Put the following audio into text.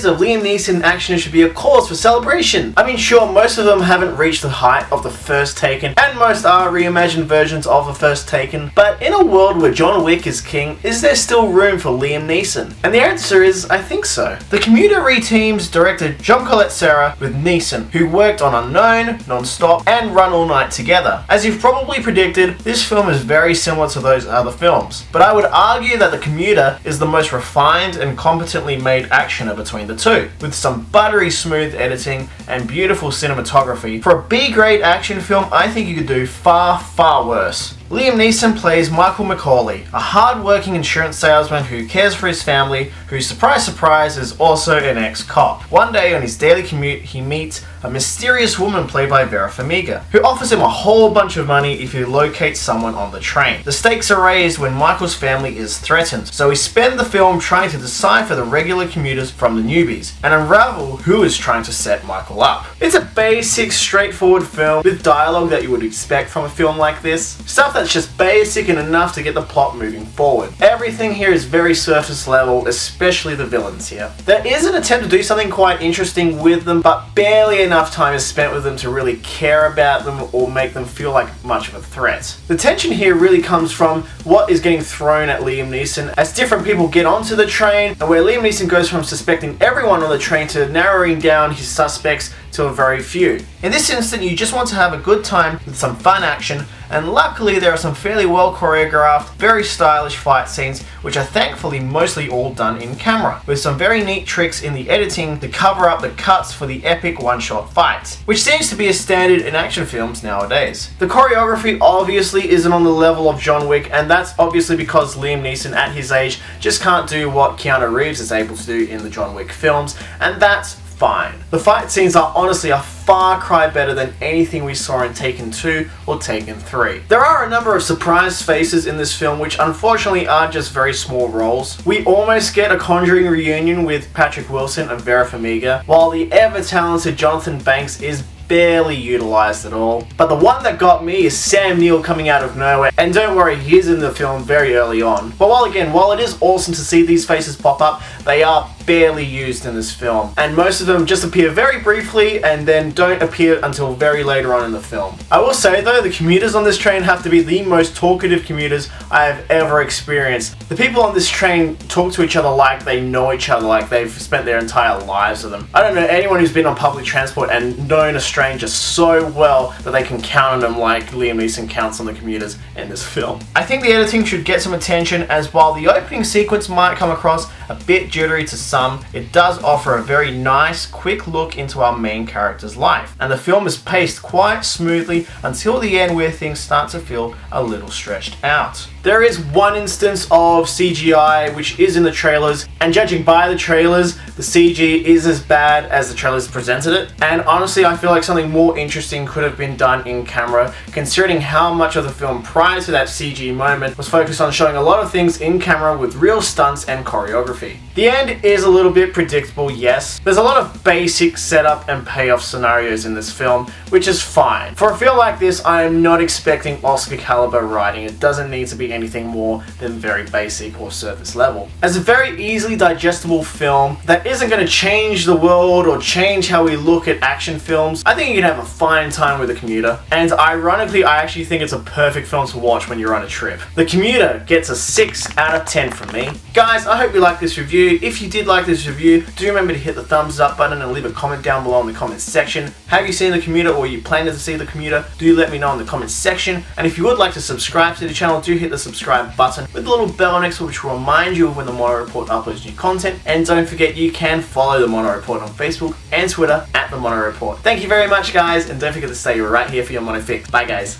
of Liam Neeson action should be a cause for celebration. I mean, sure, most of them haven't reached the height of the first Taken, and most are reimagined versions of the first Taken, but in a world where John Wick is king, is there still room for Liam Neeson? And the answer is, I think so. The Commuter reteams director John Collet-Serra with Neeson, who worked on Unknown, Non-Stop, and Run All Night together. As you've probably predicted, this film is very similar to those other films, but I would argue that The Commuter is the most refined and competently made actioner between the two, with some buttery smooth editing and beautiful cinematography. For a B-grade action film, I think you could do far, far worse. Liam Neeson plays Michael McCauley, a hard-working insurance salesman who cares for his family, who, surprise surprise, is also an ex-cop. One day on his daily commute, he meets a mysterious woman played by Vera Farmiga, who offers him a whole bunch of money if he locates someone on the train. The stakes are raised when Michael's family is threatened, so we spend the film trying to decipher the regular commuters from the newbies, and unravel who is trying to set Michael up. It's a basic, straightforward film with dialogue that you would expect from a film like this. Stuff that's just basic and enough to get the plot moving forward. Everything here is very surface level, especially the villains here. There is an attempt to do something quite interesting with them, but barely enough time is spent with them to really care about them or make them feel like much of a threat. The tension here really comes from what is getting thrown at Liam Neeson as different people get onto the train, and where Liam Neeson goes from suspecting everyone on the train to narrowing down his suspects to a very few. In this instant, you just want to have a good time with some fun action, and luckily there are some fairly well choreographed, very stylish fight scenes, which are thankfully mostly all done in camera, with some very neat tricks in the editing to cover up the cuts for the epic one-shot fights, which seems to be a standard in action films nowadays. The choreography obviously isn't on the level of John Wick, and that's obviously because Liam Neeson at his age just can't do what Keanu Reeves is able to do in the John Wick films, and that's fine. The fight scenes are honestly a far cry better than anything we saw in Taken 2 or Taken 3. There are a number of surprise faces in this film which unfortunately are just very small roles. We almost get a Conjuring reunion with Patrick Wilson and Vera Farmiga, while the ever-talented Jonathan Banks is barely utilized at all. But the one that got me is Sam Neill coming out of nowhere, and don't worry, he's in the film very early on. But while it is awesome to see these faces pop up, they are barely used in this film, and most of them just appear very briefly and then don't appear until very later on in the film. I will say though, the commuters on this train have to be the most talkative commuters I have ever experienced. The people on this train talk to each other like they know each other, like they've spent their entire lives with them. I don't know anyone who's been on public transport and known a stranger so well that they can count on them like Liam Neeson counts on the commuters in this film. I think the editing should get some attention, as while the opening sequence might come across a bit jittery to some, it does offer a very nice, quick look into our main character's life, and the film is paced quite smoothly until the end where things start to feel a little stretched out. There is one instance of CGI which is in the trailers, and judging by the trailers, the CG is as bad as the trailers presented it, and honestly I feel like something more interesting could have been done in camera, considering how much of the film prior to that CG moment was focused on showing a lot of things in camera with real stunts and choreography. The end is a little bit predictable, yes. There's a lot of basic setup and payoff scenarios in this film, which is fine. For a film like this, I am not expecting Oscar caliber writing. It doesn't need to be anything more than very basic or surface level. As a very easily digestible film that isn't going to change the world or change how we look at action films, I think you can have a fine time with The Commuter. And ironically, I actually think it's a perfect film to watch when you're on a trip. The Commuter gets a 6 out of 10 from me. Guys, I hope you liked this review. If you did like this review, do remember to hit the thumbs up button and leave a comment down below in the comments section. Have you seen The Commuter, or are you planning to see The Commuter? Do let me know in the comments section. And if you would like to subscribe to the channel, do hit the subscribe button with the little bell next to it, which will remind you of when the Mono Report uploads new content. And don't forget, you can follow the Mono Report on Facebook and Twitter at the Mono Report. Thank you very much, guys, and don't forget to stay right here for your Mono Fix. Bye, guys.